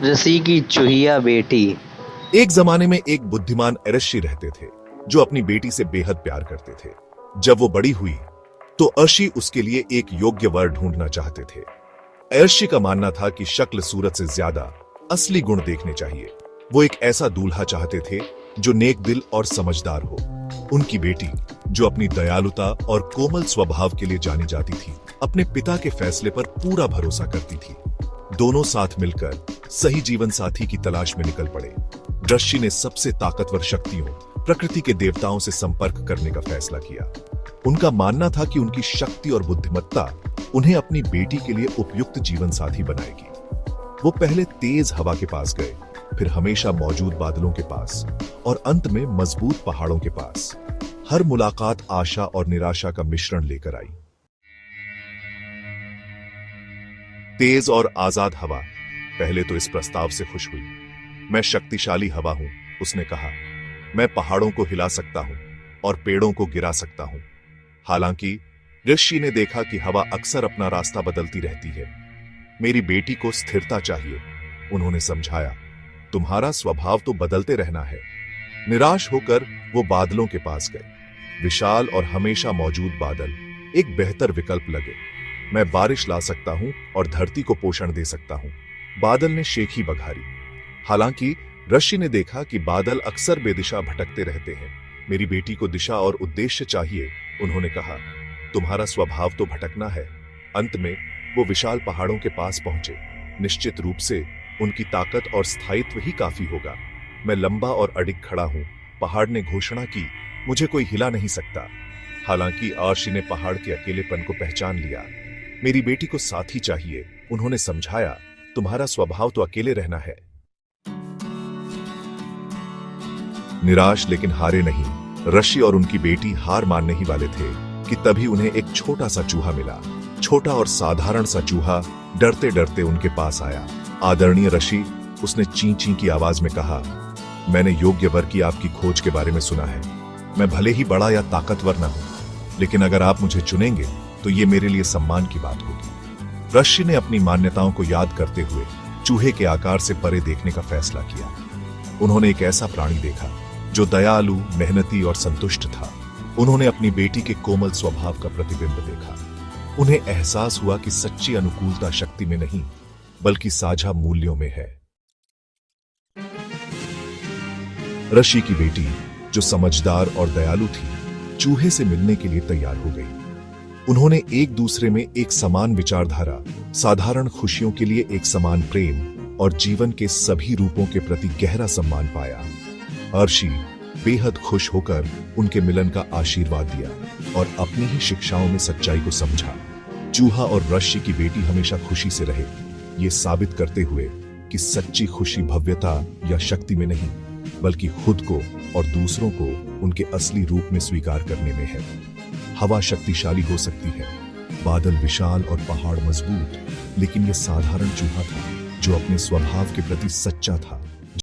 रसी की चूहिया बेटी। एक जमाने में एक बुद्धिमान अरशी रहते थे जो अपनी बेटी से बेहद प्यार करते थे। जब वो बड़ी हुई तो अर्शी उसके लिए एक योग्य वर ढूंढना चाहते थे। अर्शी का मानना था कि शक्ल सूरत से ज्यादा असली गुण देखने चाहिए। वो एक ऐसा दूल्हा चाहते थे जो नेक दिल और समझदार हो। उनकी बेटी, जो अपनी दयालुता और कोमल स्वभाव के लिए जानी जाती थी, अपने पिता के फैसले पर पूरा भरोसा करती थी। दोनों साथ मिलकर सही जीवन साथी की तलाश में निकल पड़े। ऋषि ने सबसे ताकतवर शक्तियों, प्रकृति के देवताओं से संपर्क करने का फैसला किया। उनका मानना था कि उनकी शक्ति और बुद्धिमत्ता उन्हें अपनी बेटी के लिए उपयुक्त जीवन साथी बनाएगी। वो पहले तेज हवा के पास गए, फिर हमेशा मौजूद बादलों के पास और अंत में मजबूत पहाड़ों के पास। हर मुलाकात आशा और निराशा का मिश्रण लेकर आई। तेज और आजाद हवा पहले तो इस प्रस्ताव से खुश हुई। मैं शक्तिशाली हवा हूं, उसने कहा। मैं पहाड़ों को हिला सकता हूं और पेड़ों को गिरा सकता हूं। हालांकि ऋषि ने देखा कि हवा अक्सर अपना रास्ता बदलती रहती है। मेरी बेटी को स्थिरता चाहिए, उन्होंने समझाया। तुम्हारा स्वभाव तो बदलते रहना है। निराश होकर वो बादलों के पास गए। विशाल और हमेशा मौजूद बादल एक बेहतर विकल्प लगे। मैं बारिश ला सकता हूं और धरती को पोषण दे सकता हूं, बादल ने शेखी बघारी। हालांकि ऋषि ने देखा कि बादल अक्सर बेदिशा भटकते रहते हैं। मेरी बेटी को दिशा और उद्देश्य चाहिए, उन्होंने कहा। तुम्हारा स्वभाव तो भटकना है। अंत में वो विशाल पहाड़ों के पास पहुंचे। निश्चित रूप से उनकी ताकत और स्थायित्व ही काफी होगा। मैं लंबा और अडिग खड़ा हूं, पहाड़ ने घोषणा की। मुझे कोई हिला नहीं सकता। हालांकि अर्शी ने पहाड़ के अकेलेपन को पहचान लिया। मेरी बेटी को साथी चाहिए, उन्होंने समझाया। तुम्हारा स्वभाव तो अकेले रहना है। निराश लेकिन हारे नहीं। ऋषि और उनकी बेटी हार मानने ही वाले थे कि तभी उन्हें एक छोटा सा चूहा मिला। छोटा और साधारण सा चूहा डरते डरते उनके पास आया। आदरणीय ऋषि, उसने ची ची की आवाज में कहा, मैंने योग्य वर की आपकी खोज के बारे में सुना है। मैं भले ही बड़ा या ताकतवर न हूं, लेकिन अगर आप मुझे चुनेंगे तो ये मेरे लिए सम्मान की बात होगी। ऋषि ने अपनी मान्यताओं को याद करते हुए चूहे के आकार से परे देखने का फैसला किया। उन्होंने एक ऐसा प्राणी देखा जो दयालु, मेहनती और संतुष्ट था। उन्होंने अपनी बेटी के कोमल स्वभाव का प्रतिबिंब देखा। उन्हें एहसास हुआ कि सच्ची अनुकूलता शक्ति में नहीं, बल्कि साझा मूल्यों में है। ऋषि की बेटी, जो समझदार और दयालु थी, चूहे से मिलने के लिए तैयार हो गई। उन्होंने एक दूसरे में एक समान विचारधारा, साधारण खुशियों के लिए एक समान प्रेम और जीवन के सभी रूपों के प्रति गहरा सम्मान पाया। अर्शी बेहद खुश होकर उनके मिलन का आशीर्वाद दिया और अपनी ही शिक्षाओं में सच्चाई को समझा। चूहा और ऋषि की बेटी हमेशा खुशी से रहे, ये साबित करते हुए कि सच्ची खुशी भव्यता या शक्ति में नहीं, बल्कि खुद को और दूसरों को उनके असली रूप में स्वीकार करने में है। हवा शक्तिशाली हो सकती है, बादल विशाल और पहाड़ मजबूत, लेकिन यह साधारण चूहा था जो अपने स्वभाव के प्रति सच्चा था।